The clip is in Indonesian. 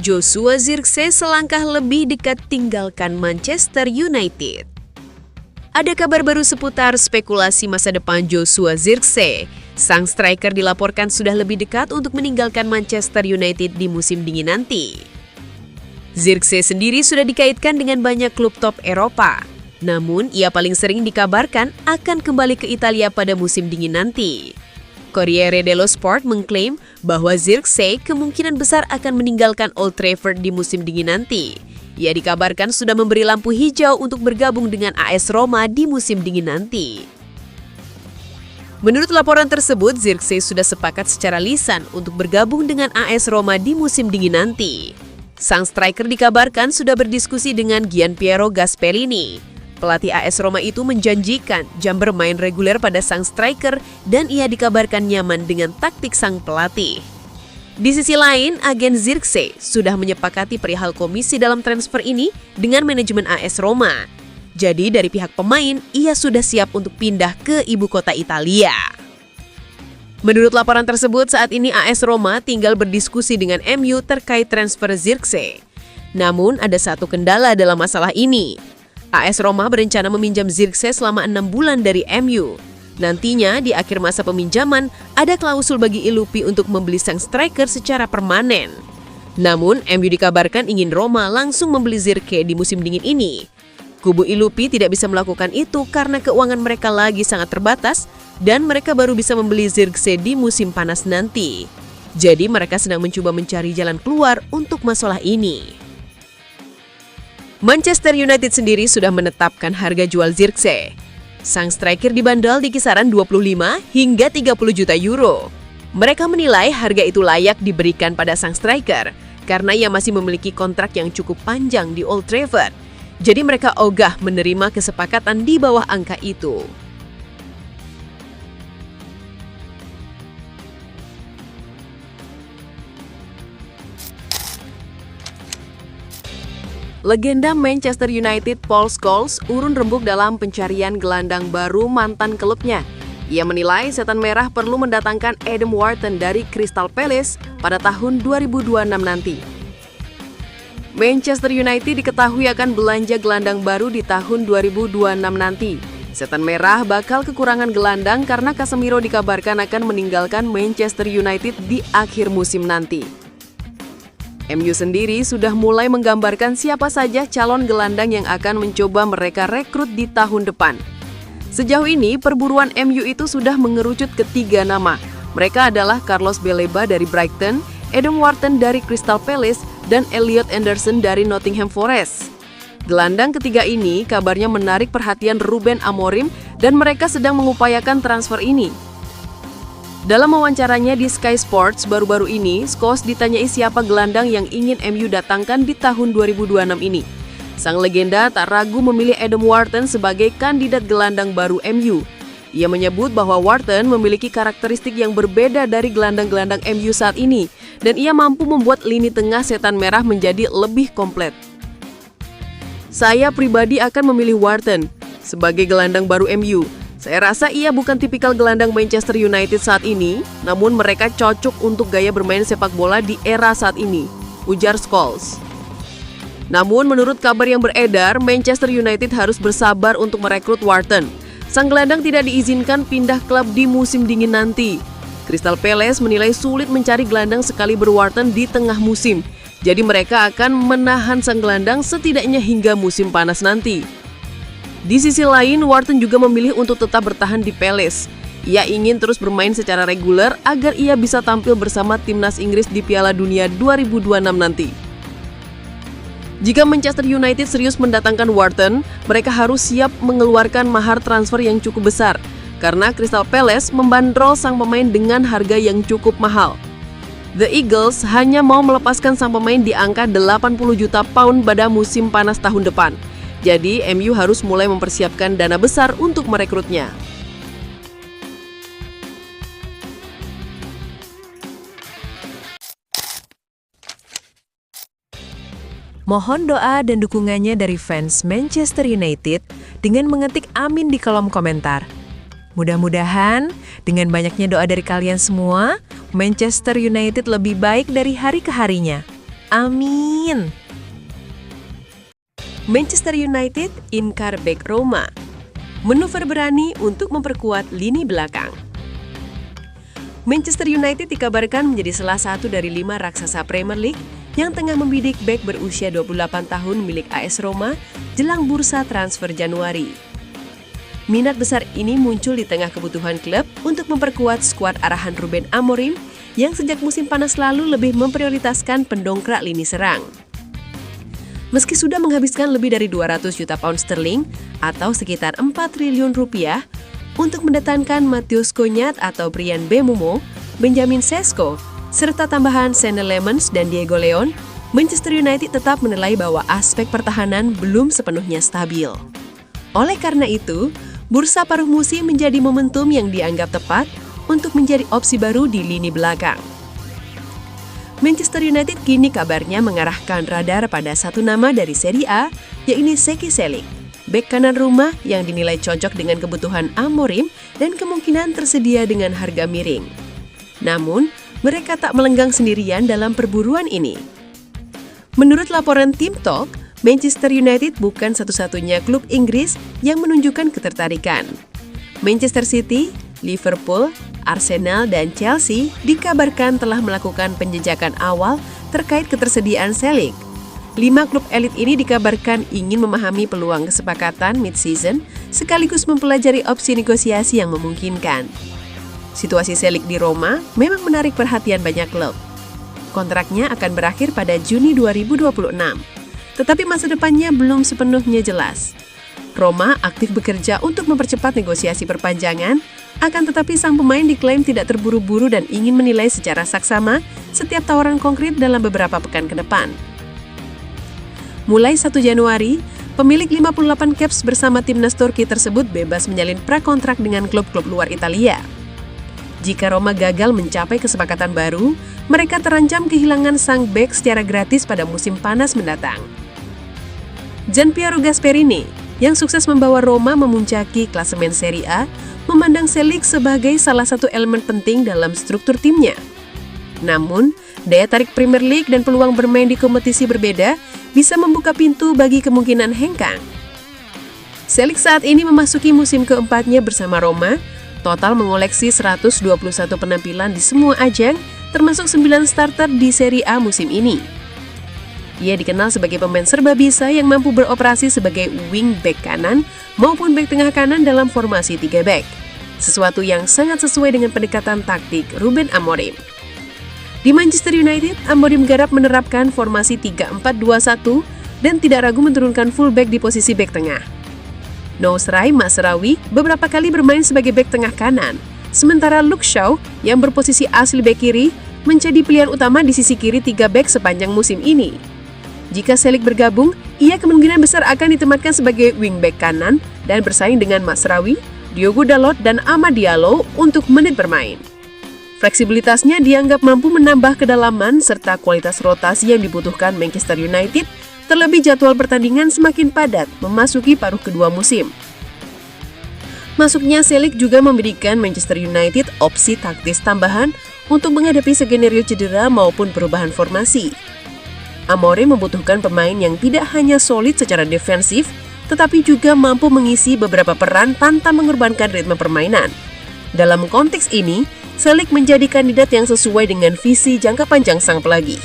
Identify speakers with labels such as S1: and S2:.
S1: Joshua Zirkzee selangkah lebih dekat tinggalkan Manchester United. Ada kabar baru seputar spekulasi masa depan Joshua Zirkzee. Sang striker dilaporkan sudah lebih dekat untuk meninggalkan Manchester United di musim dingin nanti. Zirkzee sendiri sudah dikaitkan dengan banyak klub top Eropa. Namun, ia paling sering dikabarkan akan kembali ke Italia pada musim dingin nanti. Corriere dello Sport mengklaim bahwa Zirkzee kemungkinan besar akan meninggalkan Old Trafford di musim dingin nanti. Ia dikabarkan sudah memberi lampu hijau untuk bergabung dengan AS Roma di musim dingin nanti. Menurut laporan tersebut, Zirkzee sudah sepakat secara lisan untuk bergabung dengan AS Roma di musim dingin nanti. Sang striker dikabarkan sudah berdiskusi dengan Gianpiero Gasperini. Pelatih AS Roma itu menjanjikan jam bermain reguler pada sang striker dan ia dikabarkan nyaman dengan taktik sang pelatih. Di sisi lain, agen Zirkzee sudah menyepakati perihal komisi dalam transfer ini dengan manajemen AS Roma. Jadi dari pihak pemain, ia sudah siap untuk pindah ke ibu kota Italia. Menurut laporan tersebut, saat ini AS Roma tinggal berdiskusi dengan MU terkait transfer Zirkzee. Namun ada satu kendala dalam masalah ini. AS Roma berencana meminjam Zirkzee selama 6 bulan dari MU. Nantinya di akhir masa peminjaman, ada klausul bagi Ilupi untuk membeli sang striker secara permanen. Namun MU dikabarkan ingin Roma langsung membeli Zirkzee di musim dingin ini. Kubu Ilupi tidak bisa melakukan itu karena keuangan mereka lagi sangat terbatas dan mereka baru bisa membeli Zirkzee di musim panas nanti. Jadi mereka sedang mencoba mencari jalan keluar untuk masalah ini. Manchester United sendiri sudah menetapkan harga jual Zirkzee. Sang striker dibanderol di kisaran 25 hingga 30 juta euro. Mereka menilai harga itu layak diberikan pada sang striker karena ia masih memiliki kontrak yang cukup panjang di Old Trafford. Jadi mereka ogah menerima kesepakatan di bawah angka itu. Legenda Manchester United Paul Scholes urun rembuk dalam pencarian gelandang baru mantan klubnya. Ia menilai Setan Merah perlu mendatangkan Adam Wharton dari Crystal Palace pada tahun 2026 nanti. Manchester United diketahui akan belanja gelandang baru di tahun 2026 nanti. Setan Merah bakal kekurangan gelandang karena Casemiro dikabarkan akan meninggalkan Manchester United di akhir musim nanti. MU sendiri sudah mulai menggambarkan siapa saja calon gelandang yang akan mencoba mereka rekrut di tahun depan. Sejauh ini, perburuan MU itu sudah mengerucut ke 3 nama. Mereka adalah Carlos Baleba dari Brighton, Adam Wharton dari Crystal Palace, dan Elliot Anderson dari Nottingham Forest. Gelandang ketiga ini kabarnya menarik perhatian Ruben Amorim dan mereka sedang mengupayakan transfer ini. Dalam wawancaranya di Sky Sports baru-baru ini, Scholes ditanyai siapa gelandang yang ingin MU datangkan di tahun 2026 ini. Sang legenda tak ragu memilih Adam Wharton sebagai kandidat gelandang baru MU. Ia menyebut bahwa Wharton memiliki karakteristik yang berbeda dari gelandang-gelandang MU saat ini, dan ia mampu membuat lini tengah Setan Merah menjadi lebih komplit. Saya pribadi akan memilih Wharton sebagai gelandang baru MU. Saya rasa ia bukan tipikal gelandang Manchester United saat ini, namun mereka cocok untuk gaya bermain sepak bola di era saat ini, ujar Scholes. Namun menurut kabar yang beredar, Manchester United harus bersabar untuk merekrut Wharton. Sang gelandang tidak diizinkan pindah klub di musim dingin nanti. Crystal Palace menilai sulit mencari gelandang sekali Wharton di tengah musim, jadi mereka akan menahan sang gelandang setidaknya hingga musim panas nanti. Di sisi lain, Wharton juga memilih untuk tetap bertahan di Palace. Ia ingin terus bermain secara reguler agar ia bisa tampil bersama timnas Inggris di Piala Dunia 2026 nanti. Jika Manchester United serius mendatangkan Wharton, mereka harus siap mengeluarkan mahar transfer yang cukup besar, karena Crystal Palace membandrol sang pemain dengan harga yang cukup mahal. The Eagles hanya mau melepaskan sang pemain di angka 80 juta pound pada musim panas tahun depan. Jadi, MU harus mulai mempersiapkan dana besar untuk merekrutnya.
S2: Mohon doa dan dukungannya dari fans Manchester United dengan mengetik amin di kolom komentar. Mudah-mudahan dengan banyaknya doa dari kalian semua, Manchester United lebih baik dari hari ke harinya. Amin. Manchester United ingkar bek Roma. Manuver berani untuk memperkuat lini belakang. Manchester United dikabarkan menjadi salah satu dari 5 raksasa Premier League yang tengah membidik bek berusia 28 tahun milik AS Roma jelang bursa transfer Januari. Minat besar ini muncul di tengah kebutuhan klub untuk memperkuat skuad arahan Ruben Amorim yang sejak musim panas lalu lebih memprioritaskan pendongkrak lini serang. Meski sudah menghabiskan lebih dari 200 juta pound sterling atau sekitar 4 triliun rupiah untuk mendatangkan Matheus Cunha atau Bryan Mbeumo, Benjamin Sesko, serta tambahan Senne Lammens dan Diego Leon, Manchester United tetap menilai bahwa aspek pertahanan belum sepenuhnya stabil. Oleh karena itu, bursa paruh musim menjadi momentum yang dianggap tepat untuk menjadi opsi baru di lini belakang. Manchester United kini kabarnya mengarahkan radar pada satu nama dari Serie A, yaitu Seki Celik, bek kanan rumah yang dinilai cocok dengan kebutuhan Amorim dan kemungkinan tersedia dengan harga miring. Namun, mereka tak melenggang sendirian dalam perburuan ini. Menurut laporan Team Talk, Manchester United bukan satu-satunya klub Inggris yang menunjukkan ketertarikan. Manchester City, Liverpool, Arsenal, dan Chelsea dikabarkan telah melakukan penjejakan awal terkait ketersediaan Celik. 5 klub elit ini dikabarkan ingin memahami peluang kesepakatan mid-season sekaligus mempelajari opsi negosiasi yang memungkinkan. Situasi Celik di Roma memang menarik perhatian banyak klub. Kontraknya akan berakhir pada Juni 2026, tetapi masa depannya belum sepenuhnya jelas. Roma aktif bekerja untuk mempercepat negosiasi perpanjangan, akan tetapi sang pemain diklaim tidak terburu-buru dan ingin menilai secara saksama setiap tawaran konkret dalam beberapa pekan ke depan. Mulai 1 Januari, pemilik 58 caps bersama timnas Turki tersebut bebas menyalin prakontrak dengan klub-klub luar Italia. Jika Roma gagal mencapai kesepakatan baru, mereka terancam kehilangan sang bek secara gratis pada musim panas mendatang. Gianpiero Gasperini, yang sukses membawa Roma memuncaki klasemen Serie A, memandang Celik sebagai salah satu elemen penting dalam struktur timnya. Namun, daya tarik Premier League dan peluang bermain di kompetisi berbeda bisa membuka pintu bagi kemungkinan hengkang. Celik saat ini memasuki musim keempatnya bersama Roma, total mengoleksi 121 penampilan di semua ajang, termasuk 9 starter di Serie A musim ini. Ia dikenal sebagai pemain serba bisa yang mampu beroperasi sebagai wing back kanan maupun back tengah kanan dalam formasi 3 back, sesuatu yang sangat sesuai dengan pendekatan taktik Ruben Amorim. Di Manchester United, Amorim garap menerapkan formasi 3-4-2-1 dan tidak ragu menurunkan fullback di posisi back tengah. Nosrai Mazraoui beberapa kali bermain sebagai bek tengah kanan, sementara Luke Shaw yang berposisi asli bek kiri menjadi pilihan utama di sisi kiri 3 bek sepanjang musim ini. Jika Celik bergabung, ia kemungkinan besar akan ditempatkan sebagai wingback kanan dan bersaing dengan Mazraoui, Diogo Dalot, dan Amad Diallo untuk menit bermain. Fleksibilitasnya dianggap mampu menambah kedalaman serta kualitas rotasi yang dibutuhkan Manchester United, terlebih jadwal pertandingan semakin padat memasuki paruh kedua musim. Masuknya Celik juga memberikan Manchester United opsi taktis tambahan untuk menghadapi skenario cedera maupun perubahan formasi. Amorim membutuhkan pemain yang tidak hanya solid secara defensif, tetapi juga mampu mengisi beberapa peran tanpa mengorbankan ritme permainan. Dalam konteks ini, Celik menjadi kandidat yang sesuai dengan visi jangka panjang sang pelagi.